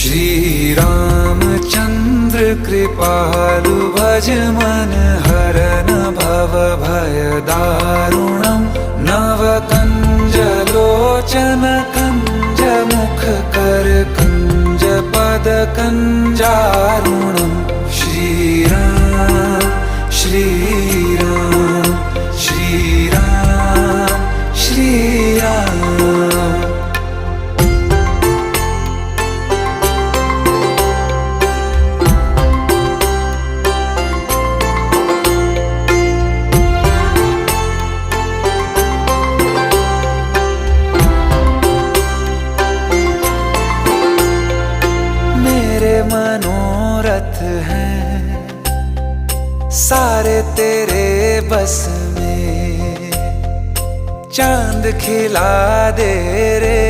श्री रामचंद्र कृपालु भज मन हरन भव भय दारुणम नव कंज लोचन कंज मुख कर कंज पद कंजारुणम श्री राम श्री राम श्री राम श्री राम। मेरे मनोरथ हैं सारे तेरे बस में, चांद खिला दे रे